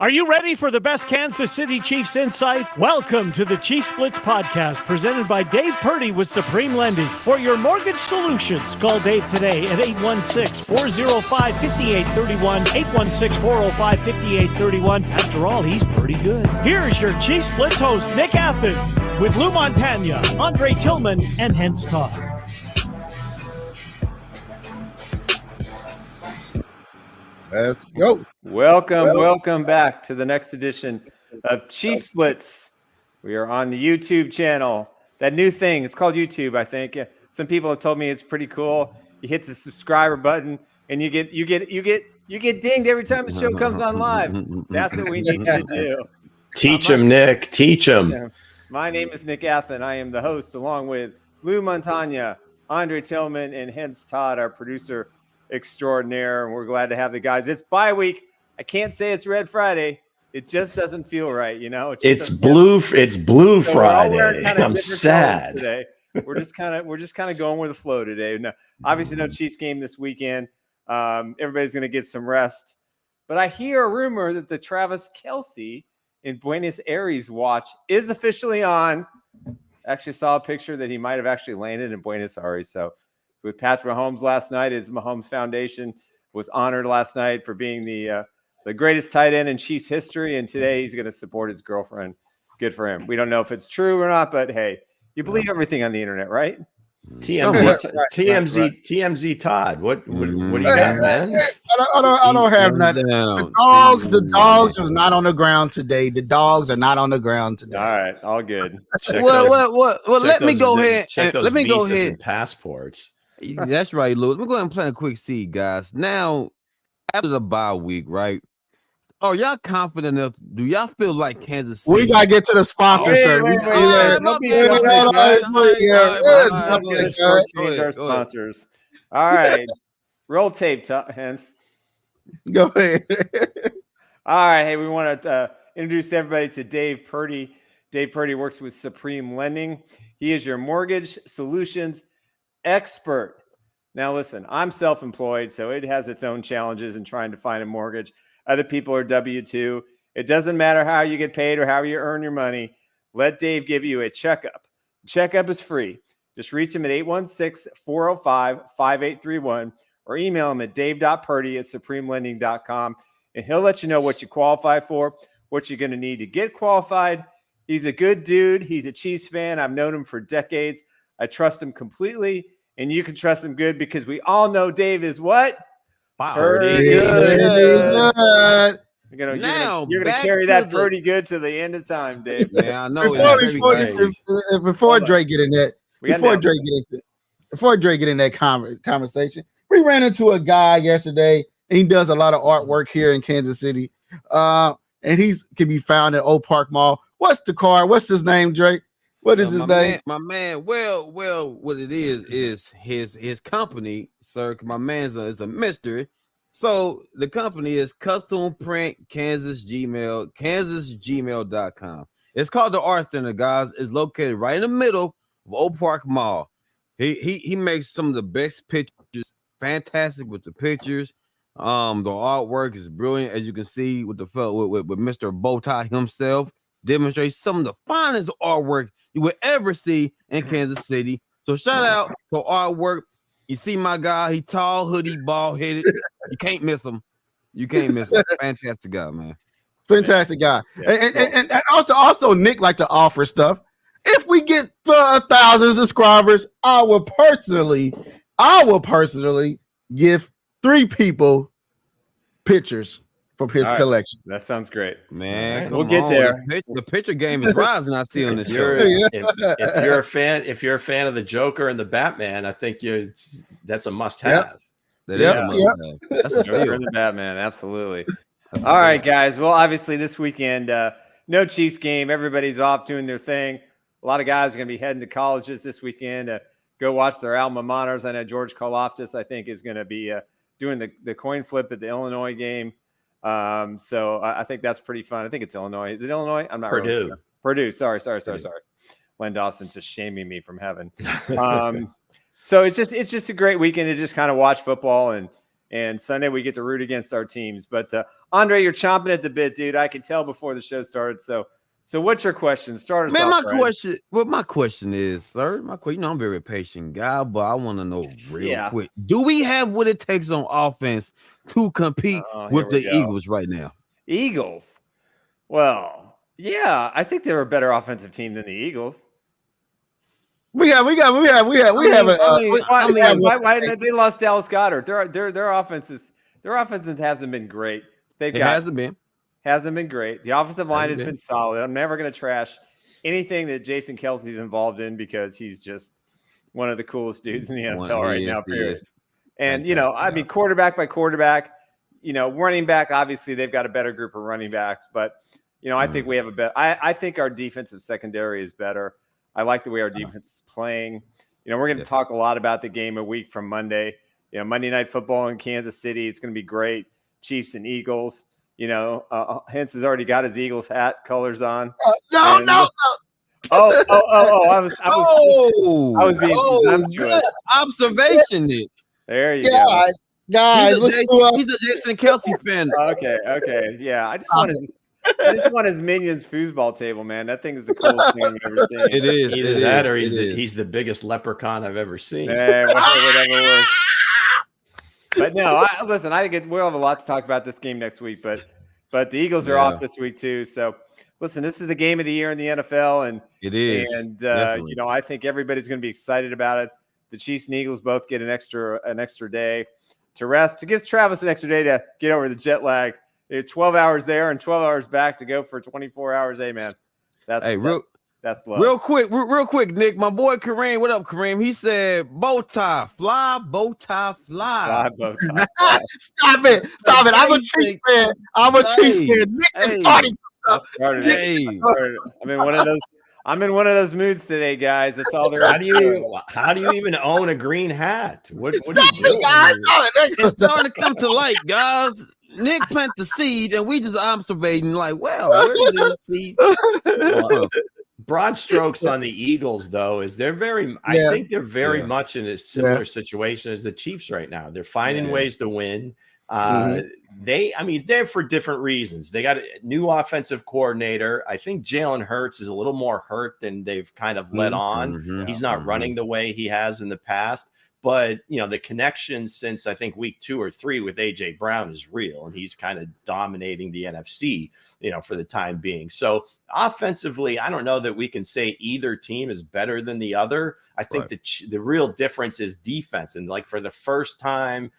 Are you ready for the best Kansas City Chiefs insight? Welcome to the Chiefs Blitz Podcast, presented by Dave Purdy with Supreme Lending. For your mortgage solutions, call Dave today at 816-405-5831, 816-405-5831. After all, he's pretty good. Here's your Chiefs Blitz host, Nick Athan, with Lou Montagna, Andre Tillman, and Hense Todd. Let's go. Welcome back to the next edition of Chiefs Blitz. We are on the YouTube channel. That new thing, it's called YouTube, I think. Some people have told me it's pretty cool. You hit the subscriber button and you get dinged every time the show comes on live. That's what we need you to do. Teach him, Nick. Teach him. My name is Nick Athan. I am the host, along with Lou Montagna, Andre Tillman, and Hense Todd, our producer extraordinaire. And we're glad to have the guys. It's bye week. I can't say it's Red Friday. It just doesn't feel right, you know. It's blue Friday. I'm sad today. We're just kind of going with the flow today. No, obviously no Chiefs game this weekend. Everybody's going to get some rest. But I hear a rumor that the Travis Kelce in Buenos Aires watch is officially on. Actually saw a picture that he might have actually landed in Buenos Aires. So with Patrick Mahomes last night, his Mahomes Foundation was honored last night for being the greatest tight end in Chiefs history. And today he's going to support his girlfriend. Good for him. We don't know if it's true or not, but hey, you believe everything on the internet, right? TMZ Todd. What do you got, man? I don't have nothing. The dogs was not on the ground today. The dogs are not on the ground today. All right, all good. Well, let me go ahead. Let me go ahead. Passports. That's right, Lou. Let me go ahead and plant a quick seed, guys. Now, after the bye week, right? Are y'all confident enough? Do y'all feel like Kansas City? We gotta get to the sponsor, sir. Sponsors. All right, roll tape, Hense. Go ahead. All right, hey, we want to introduce everybody to Dave Purdy. Dave Purdy works with Supreme Lending. He is your mortgage solutions expert. Now, listen, I'm self-employed, so it has its own challenges in trying to find a mortgage. Other people are W-2. It doesn't matter how you get paid or how you earn your money. Let Dave give you a checkup. Checkup is free. Just reach him at 816-405-5831 or email him at dave.purdy@supremelending.com, and he'll let you know what you qualify for, what you're going to need to get qualified. He's a good dude. He's a Chiefs fan. I've known him for decades. I trust him completely, and you can trust him good because we all know Dave is what? Pretty good. You're gonna carry that pretty good to the end of time, Dave. Yeah, I know. Before Drake get in that, before Drake get in that conversation, we ran into a guy yesterday, and he does a lot of artwork here in Kansas City. And he can be found at Oak Park Mall. What's the car? What's his name, Drake? What is his name? My man. Well, what it is his company, sir. My man's is a mystery. So the company is Custom Print kansasgmail.com. It's called the Art Center, guys. It's located right in the middle of Oak Park Mall. He makes some of the best pictures. Fantastic with the pictures. The artwork is brilliant, as you can see with the with Mr. Bowtie himself. Demonstrates some of the finest artwork you would ever see in Kansas City. So shout out to artwork. You see my guy, he tall, hoodie, bald headed. You can't miss him. Fantastic guy, man. Fantastic guy. And also Nick like to offer stuff. If we get 1,000 subscribers, I will personally give 3 people pictures from his collection. That sounds great, man. We'll get there. The picture game is rising. I see on the show. If you're a fan of the Joker and the Batman, I think that's a must-have. That's a Joker and the Batman, absolutely. All right, guys. Well, obviously this weekend, no Chiefs game. Everybody's off doing their thing. A lot of guys are going to be heading to colleges this weekend to go watch their alma maters. I know George Karlaftis, I think, is going to be doing the coin flip at the Illinois game. So I think that's pretty fun. I think it's Illinois. Is it Illinois? I'm not Purdue. Really sure. Purdue. Sorry. Len Dawson's just shaming me from heaven. So it's just a great weekend to just kind of watch football and And Sunday we get to root against our teams. But Andre, you're chomping at the bit, dude. I could tell before the show started. So what's your question? Start us off. My question is, sir. I'm a very patient guy, but I want to know real quick. Do we have what it takes on offense to compete with the Eagles right now? Eagles? Well, yeah, I think they're a better offensive team than the Eagles. We have Why they lost Dallas Goedert? Their offenses hasn't been great. Hasn't been great. The offensive line has been solid. I'm never going to trash anything that Jason Kelsey's involved in because he's just one of the coolest dudes in the NFL right now. Period. And quarterback by quarterback, running back. Obviously, they've got a better group of running backs, but I think we have a better. I think our defensive secondary is better. I like the way our defense is playing. We're going to talk a lot about the game a week from Monday. Monday Night Football in Kansas City. It's going to be great. Chiefs and Eagles. Hense has already got his Eagles hat colors on. No. I was being presumptuous. Good observation, Nick. There you go. Guys, he's a Jason Kelsey fan. Okay. Yeah, I just want his Minions foosball table, man. That thing is the coolest thing I've ever seen. It is. Either that or he's the biggest leprechaun I've ever seen. Whatever works. But no, listen. I think we'll have a lot to talk about this game next week. But the Eagles are off this week too. So listen, this is the game of the year in the NFL, and it is. And I think everybody's going to be excited about it. The Chiefs and Eagles both get an extra day to rest. It gives Travis an extra day to get over the jet lag. 12 hours there and 12 hours back to go for 24 hours. Hey, man. That's love. Real quick, Nick. My boy Kareem. What up, Kareem? He said, bow tie, fly, bow tie, fly. Stop it. I'm a Chiefs fan. Nick is starting. I'm in one of those moods today, guys. That's all there is. How do you even own a green hat? What do you do? It's starting to come to light, guys. Nick planted the seed, and we just observating like, where is this seed? Broad strokes on the Eagles, though, is I think they're very much in a similar situation as the Chiefs right now. They're finding ways to win. They're for different reasons. They got a new offensive coordinator. I think Jalen Hurts is a little more hurt than they've kind of let on. He's not running the way he has in the past. But, the connection since I think week 2 or 3 with A.J. Brown is real, and he's kind of dominating the NFC, for the time being. So offensively, I don't know that we can say either team is better than the other. I think the real difference is defense. And for the first time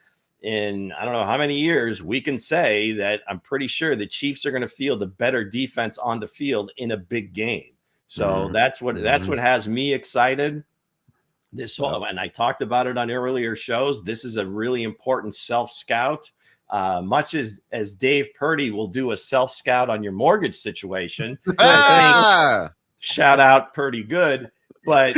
in I don't know how many years, we can say that I'm pretty sure the Chiefs are going to field a better defense on the field in a big game. So that's what has me excited. And I talked about it on earlier shows. This is a really important self-scout. Much as Dave Purdy will do a self-scout on your mortgage situation. Shout out Purdy good. But,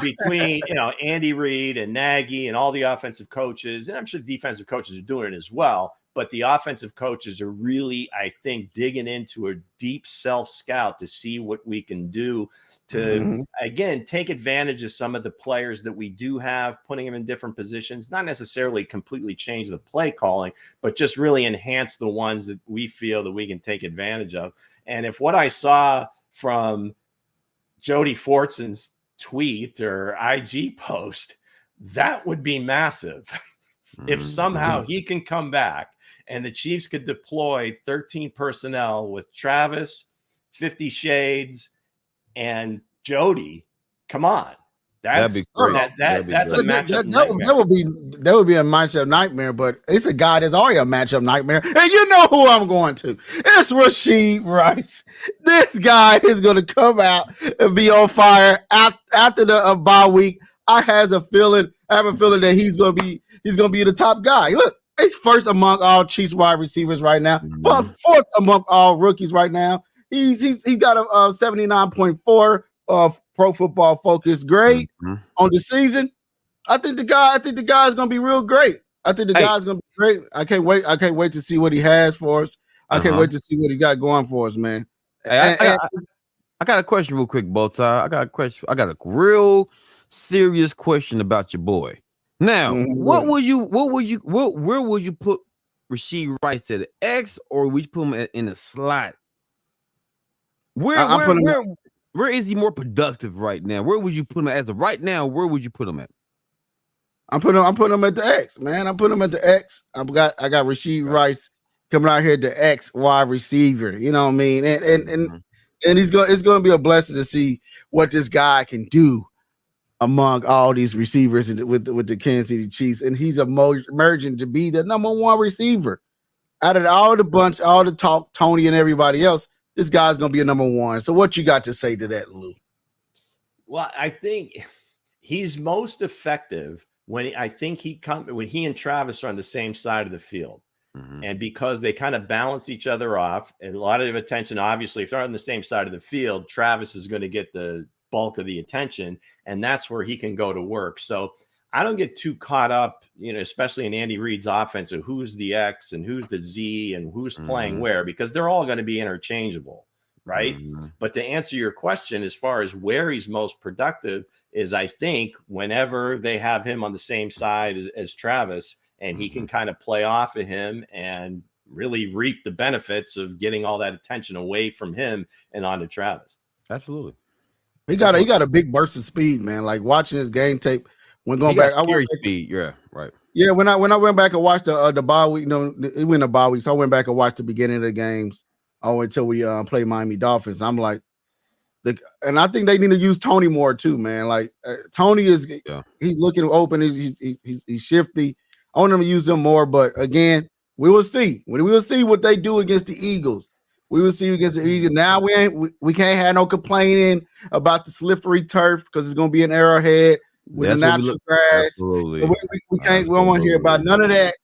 between, Andy Reid and Nagy and all the offensive coaches, and I'm sure the defensive coaches are doing it as well, but the offensive coaches are really, I think, digging into a deep self-scout to see what we can do to, again, take advantage of some of the players that we do have, putting them in different positions, not necessarily completely change the play calling, but just really enhance the ones that we feel that we can take advantage of. And if what I saw from Jody Fortson's tweet or IG post, that would be massive. If somehow he can come back and the Chiefs could deploy 13 personnel with Travis, 50 Shades, and Jody, come on. That's a matchup nightmare. That would be a matchup nightmare, but it's a guy that's already a matchup nightmare. And you know who I'm going to. It's Rashid Rice. This guy is going to come out and be on fire after the bye week. I have a feeling that he's going to be the top guy. Look, he's first among all Chiefs wide receivers right now. Fourth among all rookies right now. He's got a 79.4 Pro Football Focus grade on the season. I think the guy is going to be real great. I think the guy's going to be great. I can't wait to see what he has for us. I can't wait to see what he got going for us, man. I got a question real quick, Bowtie. I got a real serious question about your boy. Now, where will you put Rashee Rice at the X, or we put him in a slot? Where is he more productive right now? Where would you put him as of right now? Where would you put him at? I'm putting him at the X, man. I'm putting him at the X. I got Rashee Rice coming out here at the X wide receiver. You know what I mean? And it's going to be a blessing to see what this guy can do among all these receivers with the Kansas City Chiefs. And he's emerging to be the number one receiver out of all the bunch, all the talk, Tony and everybody else. This guy's going to be a number one. So what you got to say to that, Lou? Well, I think he's most effective when he and Travis are on the same side of the field. Mm-hmm. And because they kind of balance each other off, and a lot of attention, obviously, if they're on the same side of the field, Travis is going to get the bulk of the attention, and that's where he can go to work. So I don't get too caught up, especially in Andy Reid's offense, of who's the X and who's the Z and who's playing where, because they're all going to be interchangeable, right? Mm-hmm. But to answer your question, as far as where he's most productive is, I think, whenever they have him on the same side as Travis, and he can kind of play off of him and really reap the benefits of getting all that attention away from him and onto Travis. Absolutely. He got a big burst of speed, man. Like watching his game tape when going back, I went speed. Yeah, right. Yeah, when I went back and watched the bye week, it went a bye week, so I went back and watched the beginning of the games all the way until we played Miami Dolphins. I'm like, and I think they need to use Tony more too, man. Like Tony he's looking open, he's shifty. I want them to use them more, but again, we will see. We will see what they do against the Eagles. We will see against the Eagles. Now we can't have no complaining about the slippery turf because it's going to be an arrowhead with the natural grass. Absolutely. So we can't. We don't want to hear about none of that.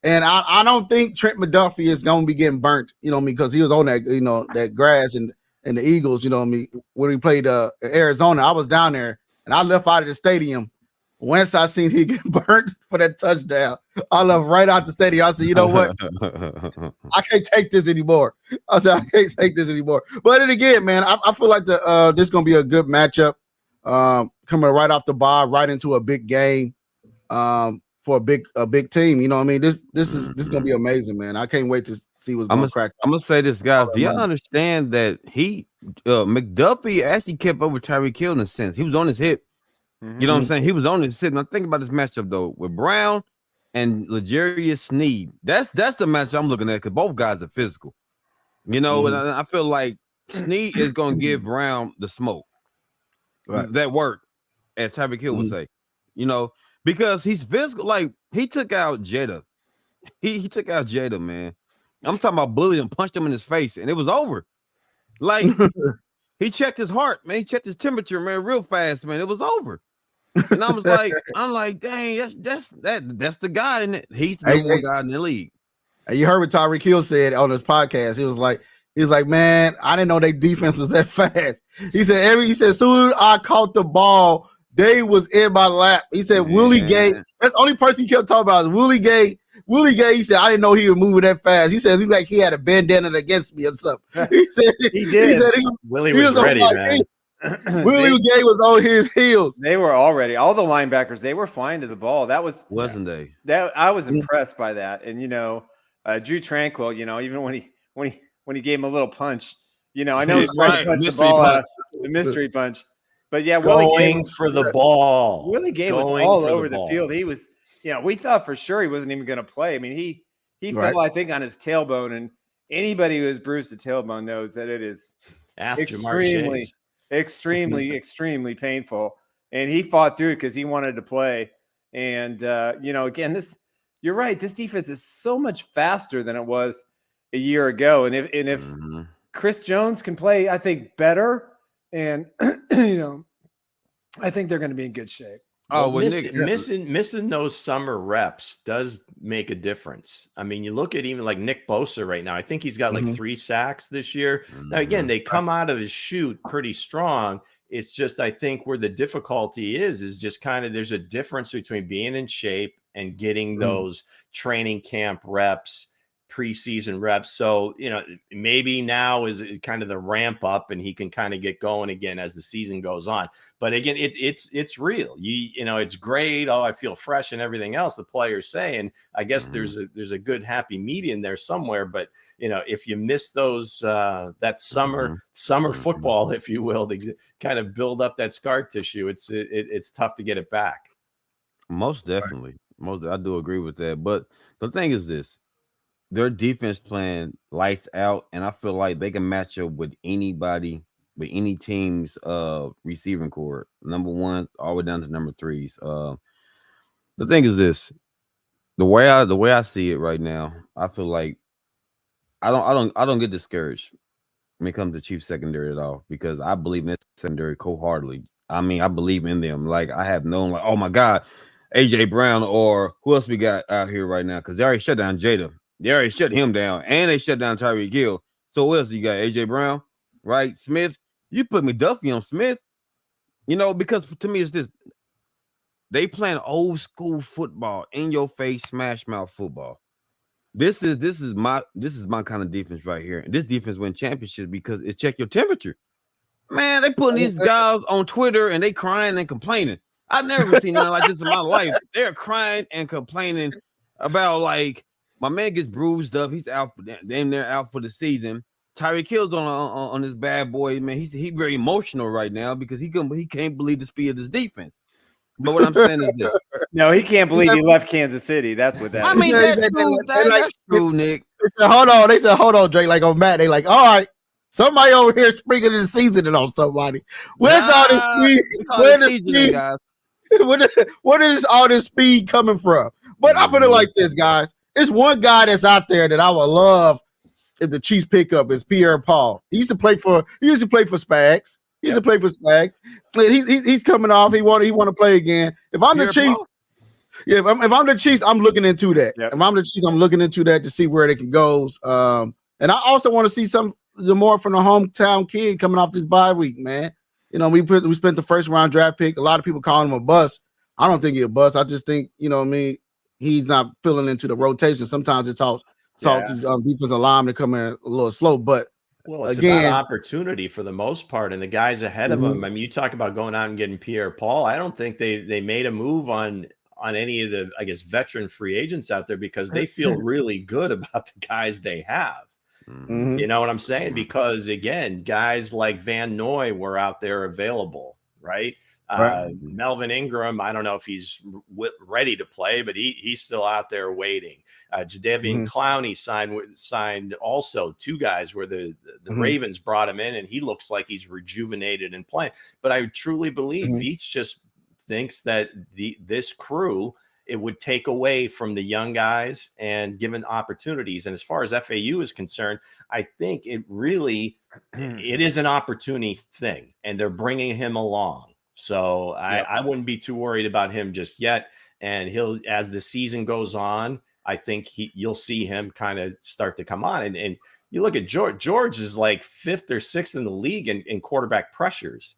And I don't think Trent McDuffie is going to be getting burnt. Because he was on that that grass and the Eagles. When we played Arizona, I was down there and I left out of the stadium. Once I seen he get burnt for that touchdown, I left right out the stadium. I said, you know what? I can't take this anymore. But then again, man, I feel like this is going to be a good matchup coming right off the bye, right into a big game for a big team. You know what I mean? This is going to be amazing, man. I can't wait to see what's going to crack. I'm going to say this, guys. Do y'all understand that McDuffie actually kept up with Tyreek Hill in a sense? He was on his hip. You know what I'm saying? He was on his hip. Now think about this matchup though with Brown and L'Jarius Sneed. That's the match I'm looking at because both guys are physical. And I feel like Sneed is going to give Brown the smoke. Right. That work, as Tyreek Hill would say. Because he's physical. Like he took out Jada. He took out Jada, man. I'm talking about bullied him, punched him in his face, and it was over. Like he checked his heart, man. He checked his temperature, man, real fast, man. It was over. And I was like, dang, that's the guy, and he's the number one guy in the league. You heard what Tyreek Hill said on his podcast. He was like, man, I didn't know their defense was that fast. He said, as soon as I caught the ball, they was in my lap. He said, Willie Gay. That's the only person he kept talking about is Willie Gay. Willie Gay, he said, I didn't know he was moving that fast. He said, he had a bandana against me or something. He said, he did. He said Willie was ready, man. Willie Gay was on his heels. They were already all the linebackers. They were flying to the ball. Wasn't they? That I was impressed by that. And Drew Tranquill. Even when he gave him a little punch. I know he's trying to punch the ball, the mystery punch. But yeah, Willie Gay for the ball. Willie Gay was all over the field. He was. We thought for sure he wasn't even going to play. I mean, he fell, I think, on his tailbone, and anybody who has bruised a tailbone knows that it is extremely painful. And he fought through it because he wanted to play. And again, you're right. This defense is so much faster than it was a year ago. And if Chris Jones can play, I think better, and I think they're going to be in good shape. Missing those summer reps does make a difference. I mean, you look at even like Nick Bosa right now. I think he's got like 3 sacks this year. Now, again, they come out of his chute pretty strong. It's just, I think where the difficulty is just kind of there's a difference between being in shape and getting those training camp reps preseason reps. So, maybe now is kind of the ramp up and he can kind of get going again as the season goes on. But again, it's real. It's great. Oh, I feel fresh and everything else the players say. And I guess there's a good happy medium there somewhere. But, if you miss those, that summer football, if you will, to kind of build up that scar tissue, it's tough to get it back. Most definitely. I do agree with that. But the thing is this. Their defense playing lights out, and I feel like they can match up with anybody, with any team's receiving core, number 1 all the way down to number 3s. The thing is this: the way I see it right now, I feel like I don't get discouraged when it comes to Chiefs secondary at all, because I believe in this secondary wholeheartedly. I mean, I believe in them. Like, I have known, like, oh my God, AJ Brown, or who else we got out here right now? Because they already shut down Jada. They already shut him down, and they shut down Tyreek Hill. So what else you got? AJ Brown, right? Smith. You put McDuffie on Smith, because to me it's this. They playing old school football, in your face, smash mouth football. This is my kind of defense right here. And this defense win championships because it check your temperature. Man, they putting these guys on Twitter and they crying and complaining. I've never seen nothing like this in my life. They're crying and complaining about, like, my man gets bruised up. He's out. They're out for the season. Tyreek Hill's on this bad boy, man. He's very emotional right now because he can't believe the speed of this defense. But what I'm saying is this: no, he can't believe he left Kansas City. That's what that is. I mean, that's true. That's true, Nick. They said, hold on, Drake. Like on Matt, they like, all right, somebody over here sprinkling the seasoning on somebody. Where's all this speed? Where's the speed, guys? Where is all this speed coming from? But I put it like this, guys. It's one guy that's out there that I would love if the Chiefs pick up is Pierre Paul. He used to play for Spags. He's coming off. He want to play again. If I'm the Chiefs, if I'm the Chiefs, I'm looking into that. Yep. If I'm the Chiefs, I'm looking into that to see where they can go. And I also want to see some more from the hometown kid coming off this bye week, man. We spent the first round draft pick. A lot of people calling him a bust. I don't think he's a bust. I just think, he's not filling into the rotation. Sometimes it's all defensive linemen come in a little slow, but it's about opportunity for the most part, and the guys ahead of him. I mean, you talk about going out and getting Pierre Paul. I don't think they made a move on any of the, I guess, veteran free agents out there because they feel really good about the guys they have. You know what I'm saying? Because again, guys like Van Noy were out there available, right? Melvin Ingram, I don't know if he's ready to play, but he's still out there waiting. Jadeveon Clowney signed also. 2 guys where the Ravens brought him in, and he looks like he's rejuvenated and playing. But I truly believe Veach just thinks that this crew, it would take away from the young guys and given opportunities. And as far as FAU is concerned, I think it is an opportunity thing, and they're bringing him along. So I wouldn't be too worried about him just yet. And as the season goes on, I think you'll see him kind of start to come on. And you look at George. George is like 5th or 6th in the league in quarterback pressures.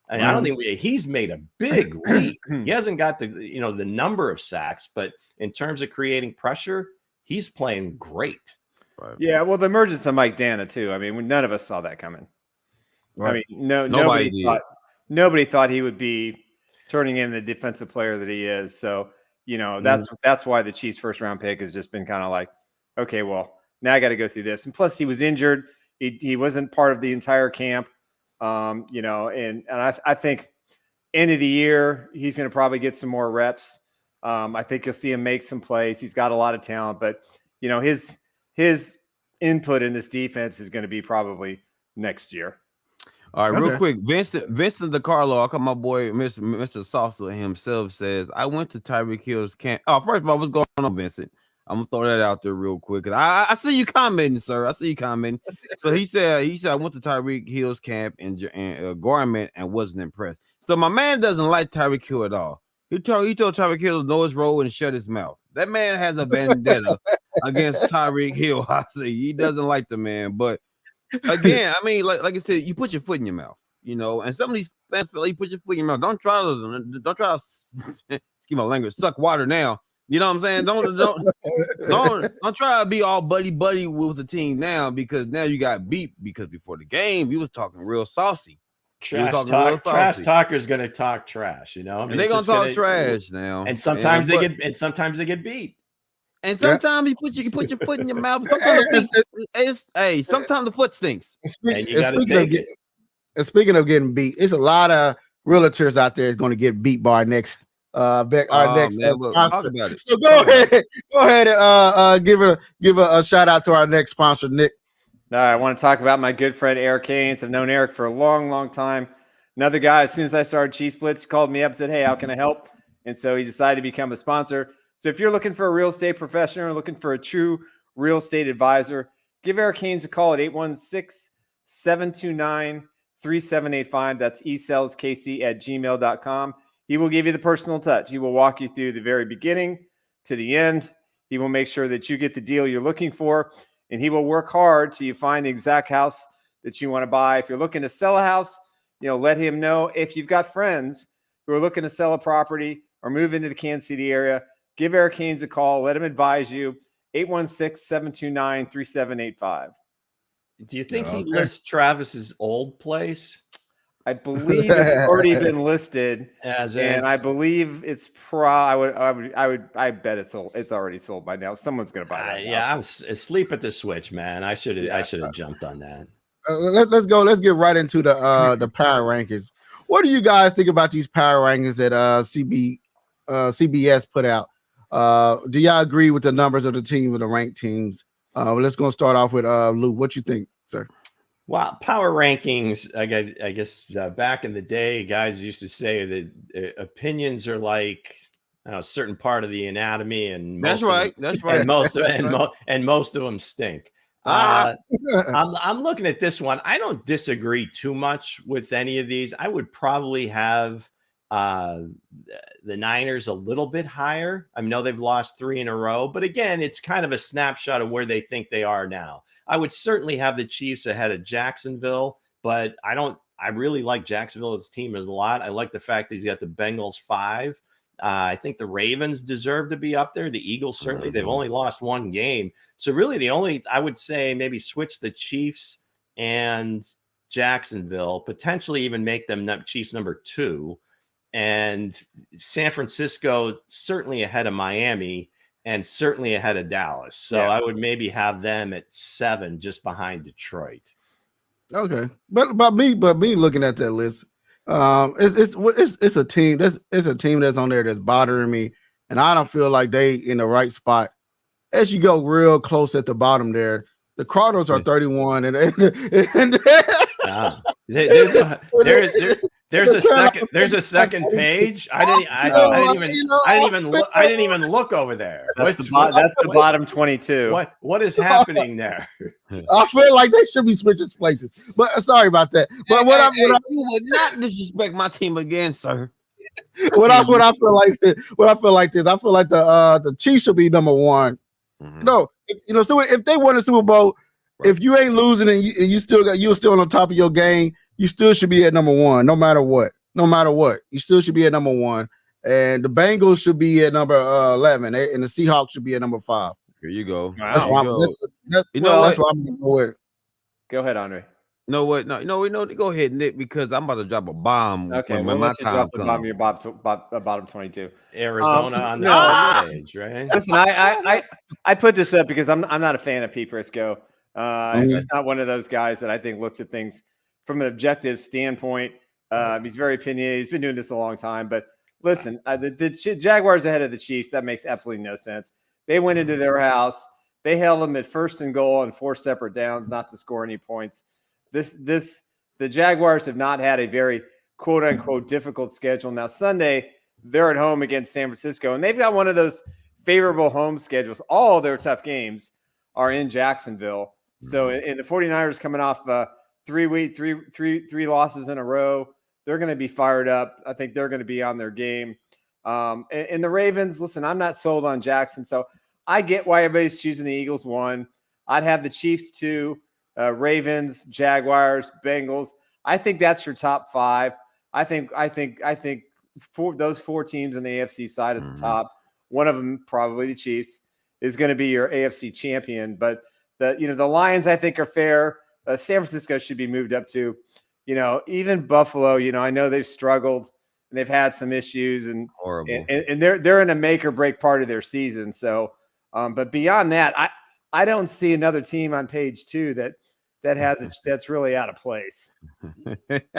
And I don't think he's made a big leap. He hasn't got the number of sacks, but in terms of creating pressure, he's playing great. Right. Yeah, well, the emergence of Mike Dana too. I mean, none of us saw that coming. Right. I mean, nobody thought he would be turning in the defensive player that he is. So, that's why the Chiefs' first round pick has just been kind of like, okay, well, now I got to go through this. And plus, he was injured. He wasn't part of the entire camp. And I think end of the year, he's going to probably get some more reps. I think you'll see him make some plays. He's got a lot of talent, but his input in this defense is going to be probably next year. All right, real quick, Vincent DiCarlo, I call my boy Mr. Salsa himself, says, I went to Tyreek Hill's camp. Oh, first of all, what's going on, Vincent? I'm gonna throw that out there real quick. I see you commenting, sir. I see you commenting. So he said I went to Tyreek Hill's camp in Gorman and wasn't impressed. So my man doesn't like Tyreek Hill at all. He told Tyreek Hill to know his role and shut his mouth. That man has a vendetta against Tyreek Hill. I see he doesn't like the man, but again, I mean, like I said, you put your foot in your mouth, and some of these fans feel like you put your foot in your mouth. Don't try to excuse my language, suck water now. You know what I'm saying? Don't try to be all buddy with the team now, because now you got beat, because before the game you was talking real saucy. Trash talker's gonna talk trash, you know. I mean, and they're gonna talk trash now. And sometimes they get beat. And sometimes you put your foot in your mouth. Sometimes the foot stinks. And you gotta take it. And speaking of getting beat, it's a lot of realtors out there is going to get beat by our next sponsor. So go ahead and give a shout out to our next sponsor, Nick. All right, I want to talk about my good friend Eric Haynes. I've known Eric for a long, long time. Another guy, as soon as I started Chiefs Blitz, he called me up and said, "Hey, how can I help?" And so he decided to become a sponsor. So if you're looking for a real estate professional or looking for a true real estate advisor, give Eric Haynes a call at 816-729-3785. That's esaleskc@gmail.com. He will give you the personal touch. He will walk you through the very beginning to the end. He will make sure that you get the deal you're looking for, and he will work hard till you find the exact house that you want to buy. If you're looking to sell a house, let him know. If you've got friends who are looking to sell a property or move into the Kansas City area, give Eric Haynes a call. Let him advise you. 816-729-3785. Do you think he lists Travis's old place? I believe it's already been listed, and I believe it's I bet it's sold. It's already sold by now. Someone's gonna buy that. Yeah, I was asleep at the switch, man. I should have jumped on that. Let's go. Let's get right into the power rankings. What do you guys think about these power rankings that CBS put out? Do y'all agree with the numbers of the team, of the ranked teams? Let's go start off with Lou. What you think, sir? Wow, power rankings. I guess back in the day, guys used to say that opinions are like a certain part of the anatomy, and that's right. And most of them stink. I'm looking at this one. I don't disagree too much with any of these. I would probably have the Niners a little bit higher. I know they've lost 3 in a row, but again, it's kind of a snapshot of where they think they are now. I would certainly have the Chiefs ahead of Jacksonville, but I really like Jacksonville as a team a lot. I like the fact that he's got the Bengals 5. I think the Ravens deserve to be up there. The Eagles, certainly, they've only lost 1 game. So really I would say maybe switch the Chiefs and Jacksonville, potentially even make them Chiefs number 2. And San Francisco certainly ahead of Miami and certainly ahead of Dallas. So I would maybe have them at 7, just behind Detroit. Okay, but me looking at that list, it's a team that's on there that's bothering me, and I don't feel like they in the right spot. As you go real close at the bottom there, the Cardinals are 31, There's a second page. I didn't even look over there. That's the bottom 22. What is happening there? I feel like they should be switching places. But sorry about that. But you would not disrespect my team again, sir. What I feel like this. I feel like the Chiefs should be number 1. Mm-hmm. No, so if they won the Super Bowl, if you ain't losing and you're still on the top of your game, you still should be at number 1, no matter what. You still should be at number 1. And the Bengals should be at number 11, and the Seahawks should be at number 5. Here you go. Wow. That's why I'm going to go with. Go ahead, Andre. No, what? No, go ahead, Nick, because I'm about to drop a bomb. Okay, when my time comes. Your bottom 22. Arizona on the page, right? Listen, I put this up because I'm not a fan of Pete Prisco. He's just not one of those guys that I think looks at things from an objective standpoint. He's very opinionated. He's been doing this a long time. But listen, the Jaguars ahead of the Chiefs, that makes absolutely no sense. They went into their house. They held them at 1st and goal on 4 separate downs, not to score any points. The Jaguars have not had a very quote unquote difficult schedule. Now Sunday they're at home against San Francisco, and they've got one of those favorable home schedules. All of their tough games are in Jacksonville. So in the 49ers coming off 3 losses in a row, they're going to be fired up. I think they're going to be on their game. And the Ravens, listen, I'm not sold on Jackson, so I get why everybody's choosing the Eagles 1. I'd have the Chiefs 2. Ravens, Jaguars, Bengals. I think that's your top 5. I think for those 4 teams on the AFC side at the top, one of them, probably the Chiefs, is going to be your AFC champion. But the Lions, I think, are fair. San Francisco should be moved up to, even Buffalo. I know they've struggled and they've had some issues, and they're in a make or break part of their season. So, but beyond that, I don't see another team on page 2 that's really out of place.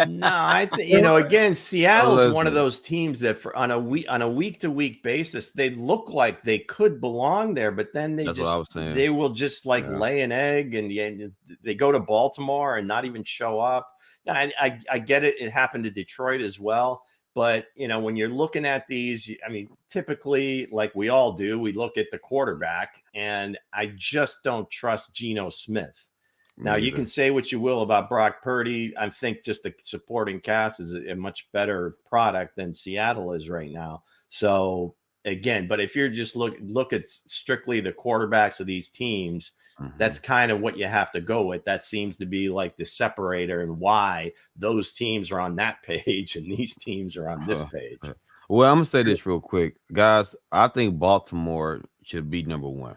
No, I think again, Seattle is one of those teams that on a week to week basis, they look like they could belong there, but then they will just lay an egg, and they go to Baltimore and not even show up. I get it. It happened to Detroit as well. But, when you're looking at these, typically, like we all do, we look at the quarterback, and I just don't trust Geno Smith. Now, you can say what you will about Brock Purdy. I think just the supporting cast is a much better product than Seattle is right now. So, again, but if you're just look at strictly the quarterbacks of these teams, that's kind of what you have to go with. That seems to be like the separator, and why those teams are on that page and these teams are on this page. Well, I'm going to say this real quick. Guys, I think Baltimore should be number 1.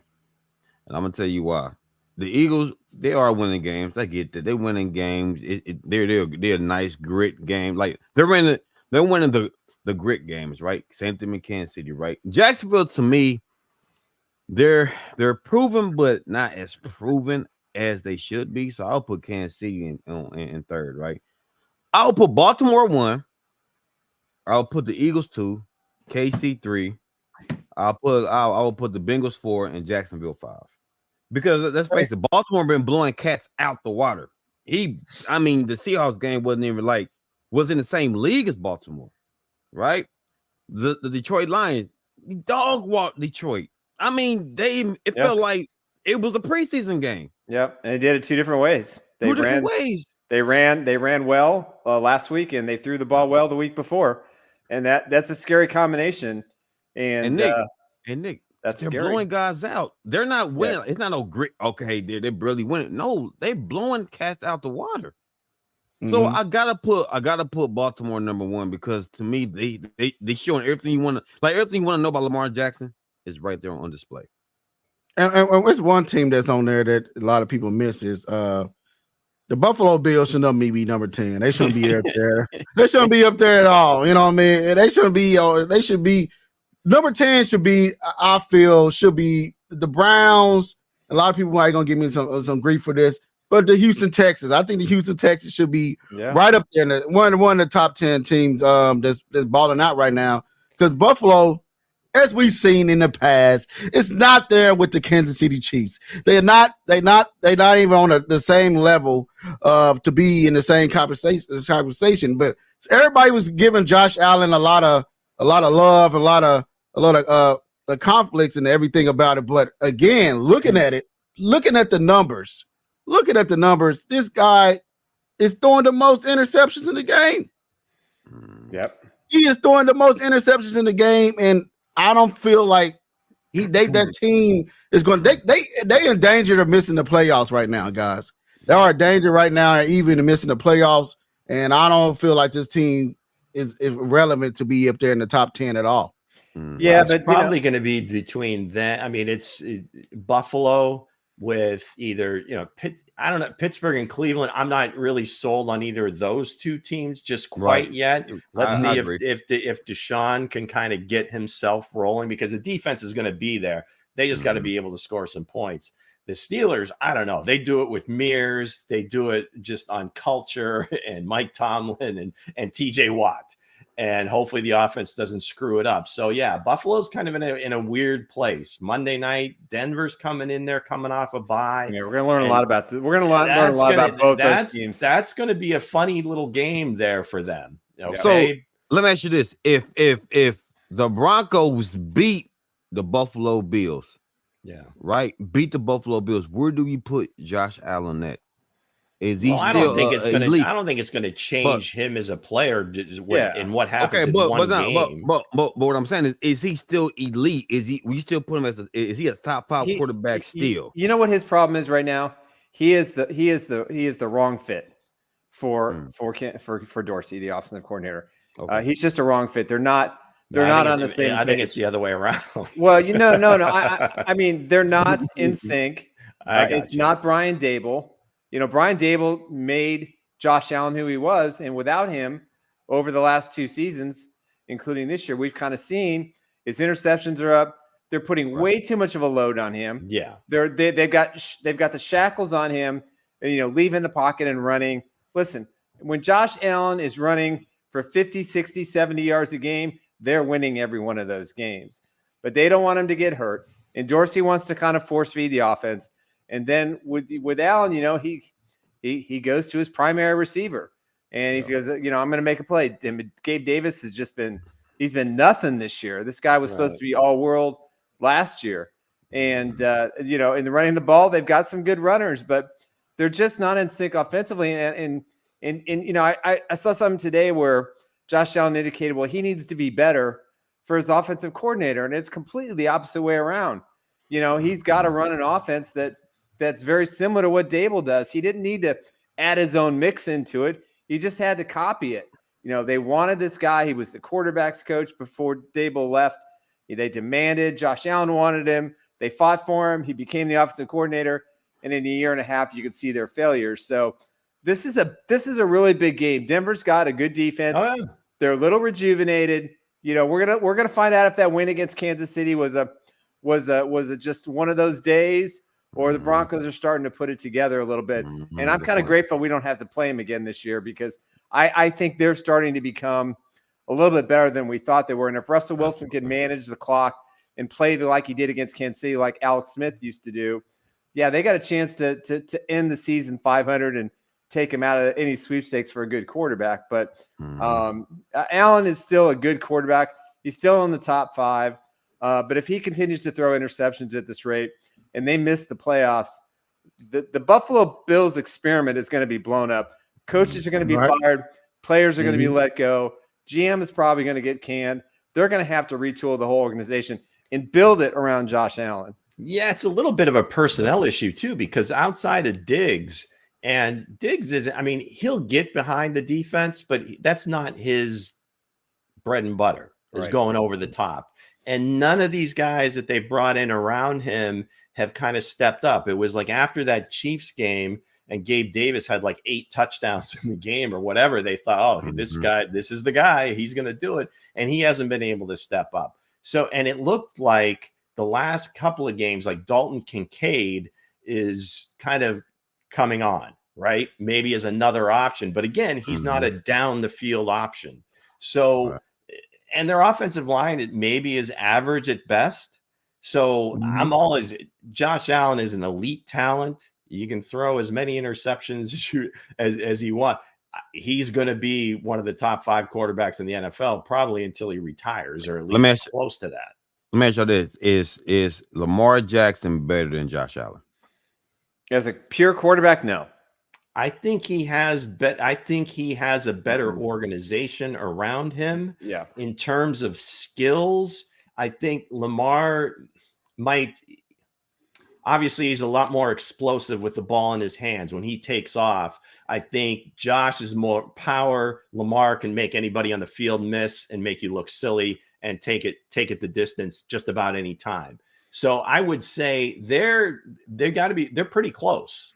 And I'm going to tell you why. The Eagles, they are winning games. I get that. They're winning games. They're a nice grit game. Like they're winning the grit games, right? Same thing in Kansas City, right? Jacksonville, to me, they're proven, but not as proven as they should be. So I'll put Kansas City in third, right? I'll put Baltimore 1. I'll put the Eagles 2, KC 3. I'll put the Bengals 4 and Jacksonville 5. Because let's face it, Baltimore been blowing cats out the water. The Seahawks game wasn't even was in the same league as Baltimore, right? The Detroit Lions, dog walked Detroit. It felt like it was a preseason game. Yep, and they did it 2 different ways. They ran well last week, and they threw the ball well the week before, and that's a scary combination. And Nick. They're scary. Blowing guys out. They're not winning. Yeah. It's not no grit. Okay, they're really winning. No, they're blowing cats out the water. So I gotta put Baltimore number 1, because to me they showing everything you want to know about Lamar Jackson is right there on display. And it's one team that's on there that a lot of people miss is the Buffalo Bills should not be number 10. They shouldn't be up there. They shouldn't be up there at all. You know what I mean? And they shouldn't be. They should be. Number 10 should be the Browns. A lot of people might going to give me some grief for this, but the Houston Texans. I think the Houston Texans should be right up there in one of the top 10 teams that's balling out right now. Because Buffalo, as we've seen in the past, it's not there with the Kansas City Chiefs. They're not even on the same level to be in the same conversation. But everybody was giving Josh Allen a lot of love, a lot of conflicts and everything about it. But again, looking at the numbers, this guy is throwing the most interceptions in the game. Yep. He is throwing the most interceptions in the game, and I don't feel like that team is going. They in danger of missing the playoffs right now, guys. They are in danger right now, even missing the playoffs, and I don't feel like this team is relevant to be up there in the top 10 at all. Yeah, it's probably going to be between that. It's Buffalo with either I don't know, Pittsburgh and Cleveland. I'm not really sold on either of those 2 teams just quite yet. Let's see if Deshaun can kind of get himself rolling, because the defense is going to be there. They just got to be able to score some points. The Steelers, I don't know. They do it with Mears. They do it just on culture and Mike Tomlin and TJ Watt. And hopefully the offense doesn't screw it up. So, yeah, Buffalo's kind of in a weird place. Monday night, Denver's coming in there, coming off a bye. Yeah, we're going to learn a lot about this. We're going to learn a lot about both those teams. That's going to be a funny little game there for them. Okay? So, let me ask you this. If the Broncos beat the Buffalo Bills, beat the Buffalo Bills, where do you put Josh Allen at? Is he still? I don't think it's going to change him as a player in what happens in one game. But what I'm saying is he still elite? We still put him is he a top 5 quarterback still? You know what his problem is right now? He is the wrong fit for Dorsey, the offensive coordinator. Okay. He's just a wrong fit. They're not They're not on the same I think it's the other way around. Well, no. I mean, they're not in sync. It's not Brian Dable. Brian Dable made Josh Allen who he was, and without him, over the last 2 seasons, including this year, we've kind of seen his interceptions are up. They're putting way too much of a load on him. Yeah, they've got the shackles on him. Leaving the pocket and running. Listen, when Josh Allen is running for 50, 60, 70 yards a game, they're winning every one of those games. But they don't want him to get hurt. And Dorsey wants to kind of force feed the offense. And then with Allen, he goes to his primary receiver. And he goes, I'm going to make a play. And Gabe Davis he's been nothing this year. This guy was supposed to be all-world last year. And, in the running the ball, they've got some good runners, but they're just not in sync offensively. And I saw something today where Josh Allen indicated, well, he needs to be better for his offensive coordinator. And it's completely the opposite way around. He's got to run an offense that's very similar to what Dable does. He didn't need to add his own mix into it. He just had to copy it. They wanted this guy. He was the quarterback's coach before Dable left. They demanded. Josh Allen wanted him. They fought for him. He became the offensive coordinator. And in a year and a half, you could see their failures. So this is a really big game. Denver's got a good defense. Oh, yeah. They're a little rejuvenated. We're gonna find out if that win against Kansas City was just one of those days, or the Broncos are starting to put it together a little bit. And I'm kind of grateful we don't have to play them again this year, because I think they're starting to become a little bit better than we thought they were. And if Russell Wilson can manage the clock and play like he did against Kansas City, like Alex Smith used to do, yeah, they got a chance to end the season 500 and take him out of any sweepstakes for a good quarterback. But Allen is still a good quarterback. He's still in the top 5. But if he continues to throw interceptions at this rate and they miss the playoffs, the Buffalo Bills experiment is going to be blown up. Coaches are going to be fired. Players are going to be let go. GM is probably going to get canned. They're going to have to retool the whole organization and build it around Josh Allen. Yeah, it's a little bit of a personnel issue too, because outside of Diggs, and Diggs he'll get behind the defense, but that's not his bread and butter, is going over the top. And none of these guys that they brought in around him have kind of stepped up. It was like after that Chiefs game and Gabe Davis had like 8 touchdowns in the game or whatever, they thought, oh, this is the guy, he's going to do it. And he hasn't been able to step up. So, and it looked like the last couple of games, like Dalton Kincaid is kind of coming on, right? Maybe as another option. But again, he's not a down the field option. So, and their offensive line, it maybe is average at best. So Josh Allen is an elite talent. You can throw as many interceptions as you want. He's going to be one of the top 5 quarterbacks in the NFL, probably until he retires, or at least close to that. Let me ask you this: is Lamar Jackson better than Josh Allen? As a pure quarterback, no. I think he has a better organization around him. Yeah. In terms of skills, I think Lamar might. Obviously, he's a lot more explosive with the ball in his hands when he takes off. I think Josh is more power. Lamar can make anybody on the field miss and make you look silly and take it the distance just about any time. So I would say they're pretty close.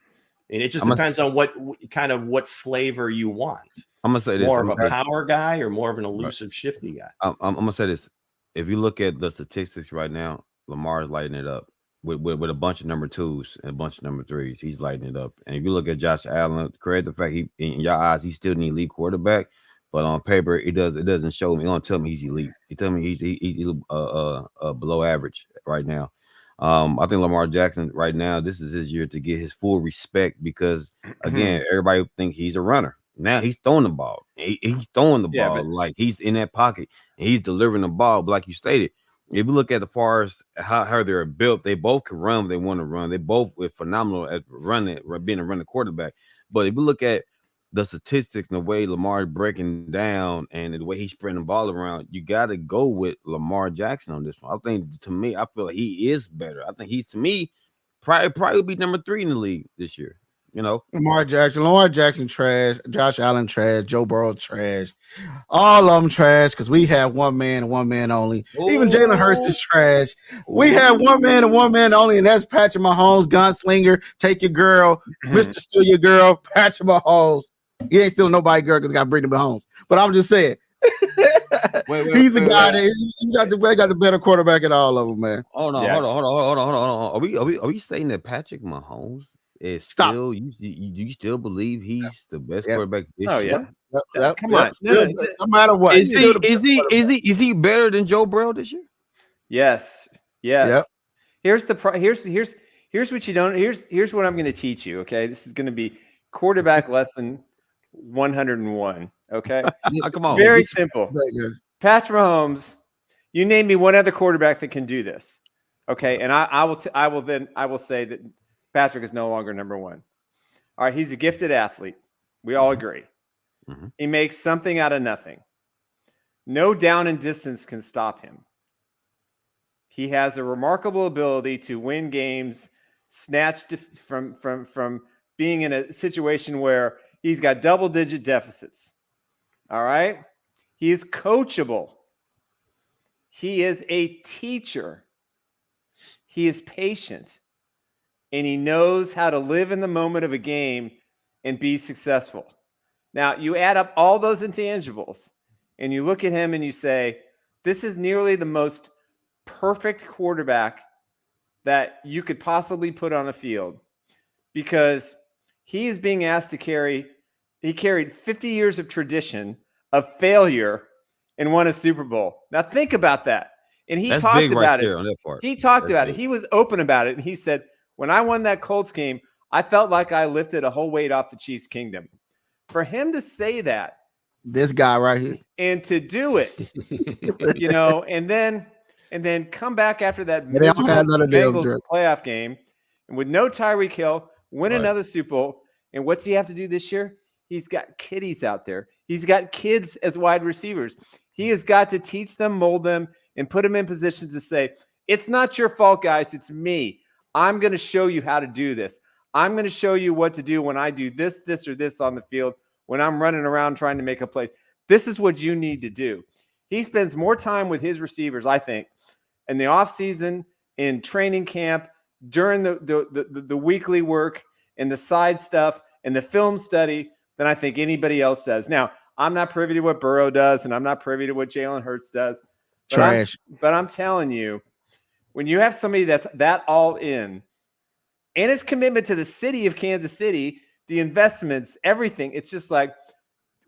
And it just depends on what flavor you want. I'm gonna say this: more of a power guy or more of an elusive, shifty guy. I'm gonna say this: if you look at the statistics right now, Lamar is lighting it up with a bunch of number 2s and a bunch of number 3s. He's lighting it up. And if you look at Josh Allen, credit the fact in your eyes he's still an elite quarterback, but on paper it doesn't show me. It don't tell me he's elite. He tell me he's below average right now. I think Lamar Jackson right now, this is his year to get his full respect, because again, everybody think he's a runner. Now he's throwing the ball. He's throwing the ball like he's in that pocket and he's delivering the ball. But like you stated, if you look at the far as how they're built, they both can run when they want to run. They both were phenomenal at being a running quarterback. But if you look at the statistics and the way Lamar is breaking down and the way he's spreading the ball around, you got to go with Lamar Jackson on this one. I think, to me, I feel like he is better. I think he's, to me, probably be number 3 in the league this year. Lamar Jackson trash, Josh Allen trash, Joe Burrow trash, all of them trash because we have one man and one man only. Even Jalen Hurts is trash. We have one man and one man only, and that's Patrick Mahomes, gunslinger, take your girl, Mr. Steal your girl, Patrick Mahomes. He ain't stealing nobody girl because he got Brittany Mahomes. But I'm just saying. He's the guy that got the better quarterback in all of them, man. Hold on. Are we saying that Patrick Mahomes is still you still believe he's the best quarterback this year? Yep. Come on. No matter what. Is he better than Joe Burrow this year? Yes. Yep. Here's what you don't here's what I'm going to teach you, okay? This is going to be quarterback lesson 101, okay? Come on. Very simple. Patrick Mahomes, you name me one other quarterback that can do this. Okay? And I will say that Patrick is no longer number one. All right, he's a gifted athlete. We all agree. Mm-hmm. He makes something out of nothing. No down and distance can stop him. He has a remarkable ability to win games, snatched from being in a situation where he's got double-digit deficits. All right? He is coachable. He is a teacher. He is patient. And he knows how to live in the moment of a game and be successful. Now, you add up all those intangibles, and you look at him and you say, this is nearly the most perfect quarterback that you could possibly put on a field, because he is being asked to carried 50 years of tradition of failure and won a Super Bowl. Now think about that. And he talked about it. He talked about it. He was open about it. And he said, when I won that Colts game, I felt like I lifted a whole weight off the Chiefs' kingdom. For him to say that, this guy right here, and to do it, and then come back after that Bengals playoff game, and with no Tyreek Hill, win another Super Bowl. And what's he have to do this year? He's got kiddies out there. He's got kids as wide receivers. He has got to teach them, mold them, and put them in positions to say, it's not your fault, guys. It's me. I'm going to show you how to do this. I'm going to show you what to do when I do this, or this on the field, when I'm running around trying to make a play. This is what you need to do. He spends more time with his receivers, I think, in the offseason, in training camp, during the weekly work, and the side stuff, and the film study than I think anybody else does. Now, I'm not privy to what Burrow does, and I'm not privy to what Jalen Hurts does. But I'm telling you, when you have somebody that's that all in, and his commitment to the city of Kansas City, the investments, everything, it's just like,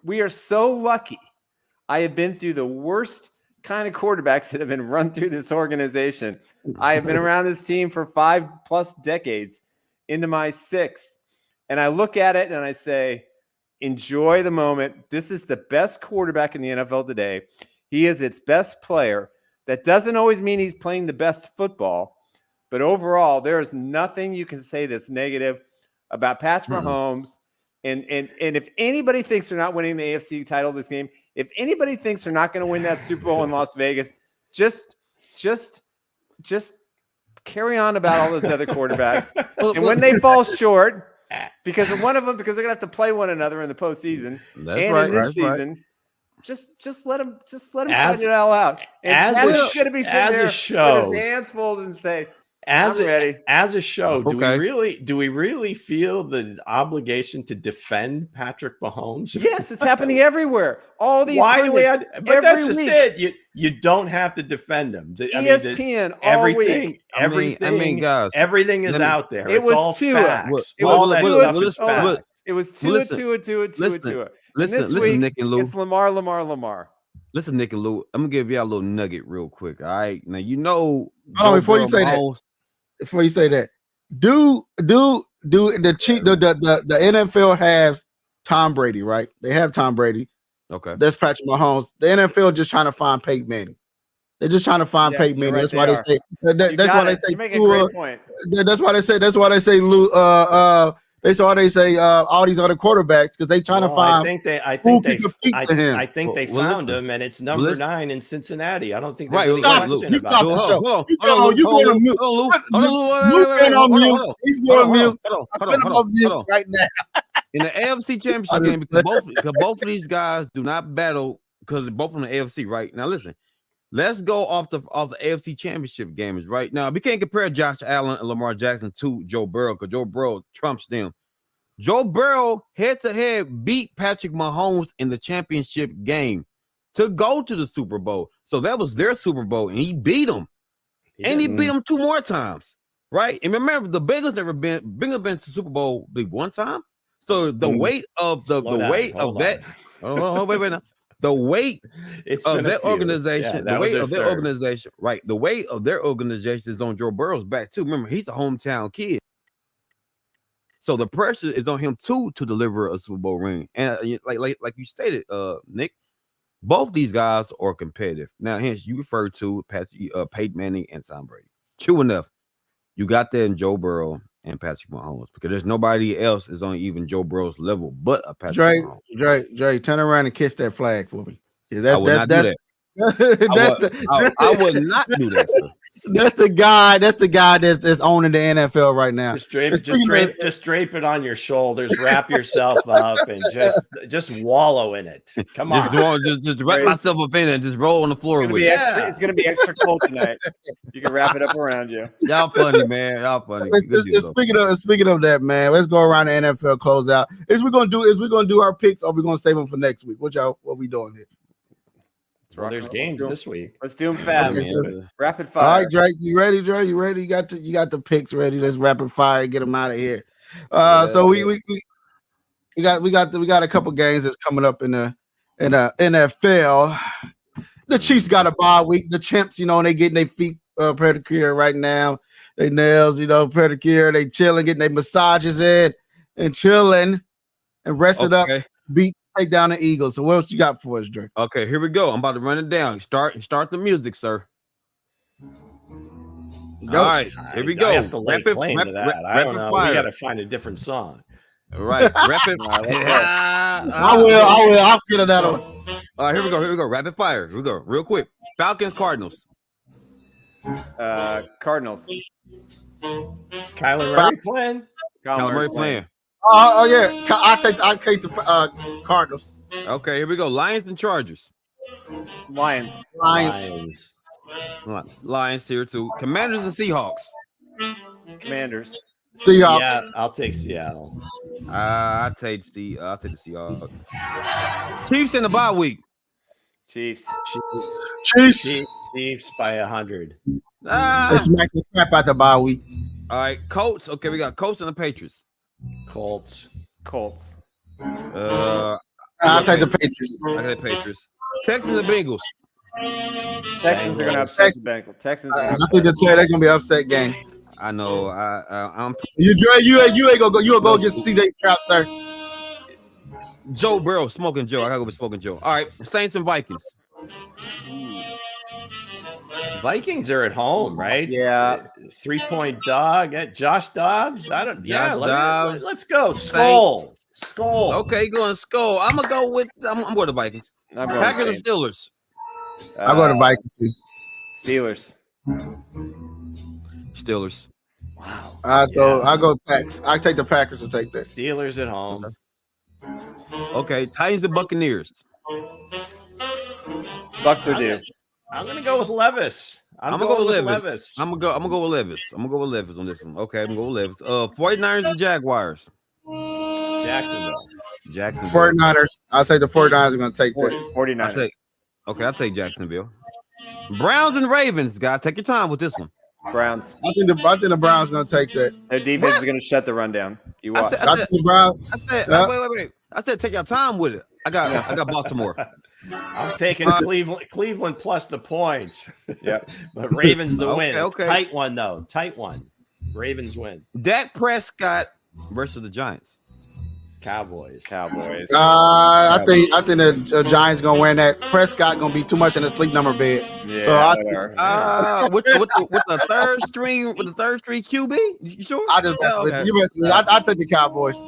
we are so lucky. I have been through the worst kind of quarterbacks that have been run through this organization. I have been around this team for 5+ decades, into my 6th. And I look at it and I say, enjoy the moment. This is the best quarterback in the NFL today. He is its best player. That doesn't always mean he's playing the best football, but overall, there is nothing you can say that's negative about Patrick Mahomes. And if anybody thinks they're not winning the AFC title this game, if anybody thinks they're not going to win that Super Bowl in Las Vegas, just carry on about all those other quarterbacks. And when they fall short, because of one of them, because they're going to have to play one another in the postseason in this season. Just let him find it all out. And Patrick's going to be sitting there with his hands folded and say, I'm ready. As a show, do we really feel the obligation to defend Patrick Mahomes? Yes, it's happening everywhere. All these but that's just it. You don't have to defend him. ESPN all week. Everything, guys, everything is out there. It was all facts. It was Tua. Listen, Nick and Lou. It's Lamar. Listen, Nick and Lou. I'm gonna give y'all a little nugget real quick. All right, now before you say that, do the NFL has Tom Brady, right? They have Tom Brady. Okay, that's Patrick Mahomes. The NFL just trying to find Peyton Manning. They're just trying to find Peyton Manning. That's why they say. That's why they say. You make a great point. That's why they say. That's why they say. They say all these other quarterbacks because they trying to find. I think they found him, and it's number 9 in Cincinnati. I don't think there's any question about it. Hold on, you going on mute? He's going mute. Hold on, right now. In the AFC Championship game, because both of these guys do not battle because both from the AFC. Right now, listen. Let's go off the AFC Championship games right now. We can't compare Josh Allen and Lamar Jackson to Joe Burrow because Joe Burrow trumps them. Joe Burrow head-to-head beat Patrick Mahomes in the championship game to go to the Super Bowl. So that was their Super Bowl, and he beat them. He beat them 2 more times, right? And remember, the Bengals been to the Super Bowl one time. So the weight of the weight of that. Oh, wait now. The weight of their organization, the weight of their organization, right? The weight of their organization is on Joe Burrow's back too. Remember, he's a hometown kid, so the pressure is on him too to deliver a Super Bowl ring. And like you stated, Nick, both these guys are competitive. Now, hence you referred to Peyton Manning and Tom Brady. True enough, you got that in Joe Burrow and Patrick Mahomes because there's nobody else is on even Joe Burrow's level but a Patrick Mahomes. Dre, turn around and kiss that flag for me. I would not do that. I would not do that, sir. That's the guy that's owning the NFL right now. Just drape it on your shoulders, wrap yourself up, and just wallow in it. Come on, just wrap myself up in it and just roll on the floor with it. It's gonna be extra cold tonight. You can wrap it up around you. Y'all funny, man. Y'all funny. Speaking of that, man, let's go around the NFL closeout. Is we gonna do our picks or we gonna save them for next week? What we doing here? Well, there's games this week. Let's do them fast. Rapid fire. All right, Drake, you ready, Drake? You ready? You got the picks ready. Let's rapid fire and get them out of here. So we got a couple games that's coming up in the NFL. The Chiefs got a bye week. The champs, and they getting their feet pedicure right now. They nails, pedicure. They chilling, getting their massages in and chilling and rested up. Take down the Eagles. So what else you got for us, Drake? Okay, here we go. I'm about to run it down. Start the music, sir. All right, here we go. I have to lay claim to that. I don't know. We got to find a different song. All right, rapid. I will. I'll kill that one. All right, here we go. Rapid fire. Here we go. Real quick. Falcons, Cardinals. Cardinals. Kyler Murray playing. Kyler Murray playing. Oh yeah, I take the Cardinals. Okay, here we go. Lions and Chargers. Lions here too. Commanders and Seahawks. Commanders. Seahawks. Yeah, I'll take Seattle. I'll take the Seahawks. Chiefs in the bye week. Chiefs by 100. They smack the crap out the bye week. All right, Colts. Okay, we got Colts and the Patriots. Colts. I'll take the Patriots. I take the Patriots. Texans and Bengals. Texans are going to upset the Bengals. I think they're going to be an upset game. I know. I'm. You ain't gonna go. You gonna go get CJ Stroud, sir. Joe Burrow, smoking Joe. I gotta go with smoking Joe. All right, Saints and Vikings. Vikings are at home, right? Yeah. 3-point dog. Josh Dobbs. I don't. Yeah. Let's go. Skull. Okay, going Skull. I'm gonna go with. I'm going to Vikings. Packers and Steelers. I'm going to Vikings. Steelers. Wow. I'll go Packs. I take the Packers to take this. Steelers at home. Okay, Titans and Buccaneers. Bucks are due. I'm gonna go with Levis. I'm gonna go with Levis. I'm gonna go with Levis. I'm gonna go with Levis on this one. Okay, I'm gonna go with Levis. 49ers and Jaguars. Jacksonville. 49ers. I'll take the 49ers. I'm gonna take that. 49ers. I'll take Jacksonville. Browns and Ravens. Guys, take your time with this one. Browns. I think the Browns gonna take that. Their defense is gonna shut the run down. You watch. I think the Browns. Wait. I said take your time with it. I got Baltimore. I'm taking Cleveland plus the points. Yeah. But Ravens the win. Okay. Tight one. Ravens win. Dak Prescott versus the Giants. Cowboys. I think the Giants gonna win that. Prescott gonna be too much in the sleep number bed. Yeah, So with the third string QB. You sure? I just mess with you. You mess with me. I take the Cowboys.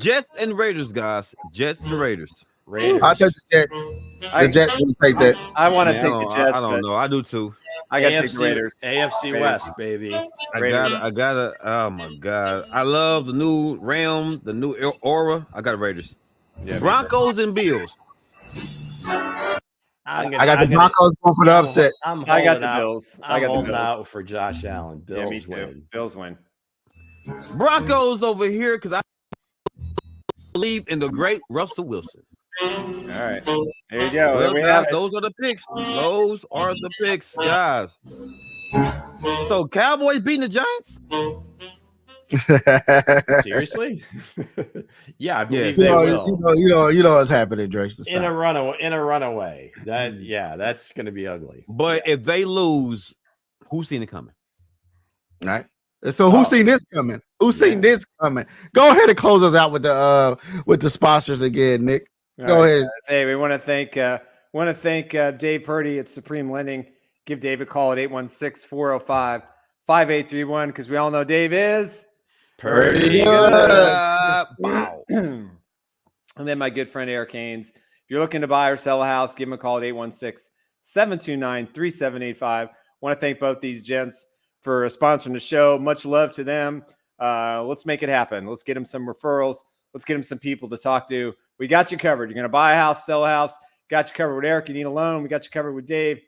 Jets and Raiders, guys. Jets and Raiders. I take the Jets. The Jets will take that. I want to take the Jets. I don't know. I do too. I got to take the Raiders. AFC West, baby. I gotta. Oh my God! I love the new Ram, the new Aura. I got Raiders. Yeah, Broncos and Bills. I got the Broncos going for the upset. I got the Bills. I got the Bills out for Josh Allen. Bills me too. win. Bills win. Broncos over here because I believe in the great Russell Wilson. All right, there you go. Well, guys, those are the picks. Those are the picks, guys. So, Cowboys beating the Giants? Seriously? Yeah, I believe they will. You know what's happening, Drake. In a runaway. That's going to be ugly. But if they lose, who's seen it coming? All right. So who's seen this coming? Who's seen this coming? Go ahead and close us out with the sponsors again, Nick. Go ahead. Hey, we want to thank Dave Purdy at Supreme Lending. Give Dave a call at 816-405-5831 because we all know Dave is Purdy. Wow. And then my good friend Eric Haynes. If you're looking to buy or sell a house, give him a call at 816-729-3785. Want to thank both these gents for sponsoring the show. Much love to them. Let's make it happen. Let's get them some referrals. Let's get them some people to talk to. We got you covered. You're going to buy a house, sell a house. Got you covered with Eric. You need a loan. We got you covered with Dave.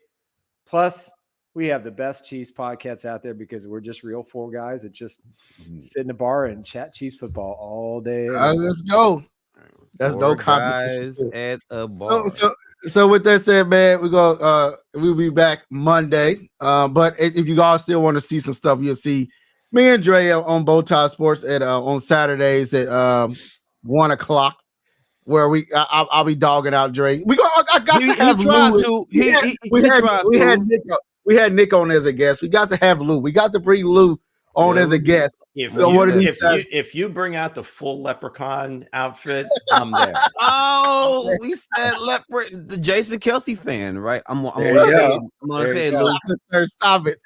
Plus, we have the best Chiefs podcasts out there because we're just real four guys that just sit in a bar and chat Chiefs football all day. Let's go. That's no competition. At a bar. So with that said, man, we'll be back Monday. But if you guys still want to see some stuff, you'll see me and Dre on Bowtie Sports on Saturdays at 1:00. Where I'll be dogging out Dre. We had Nick on as a guest. We got to have Lou. We got to bring Lou on as a guest. If you bring out the full leprechaun outfit, I'm there. Oh, we said leopard, the Jason Kelsey fan, right? I'm gonna say Lou. Stop it.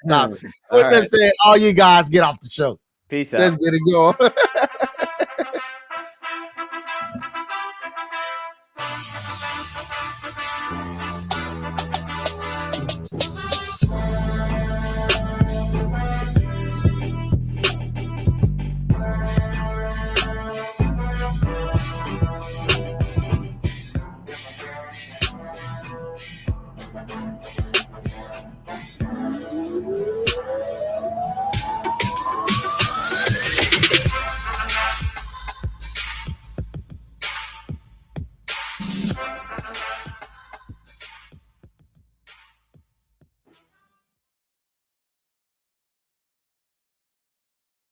With that said, all you guys get off the show. Peace out. Let's get it going.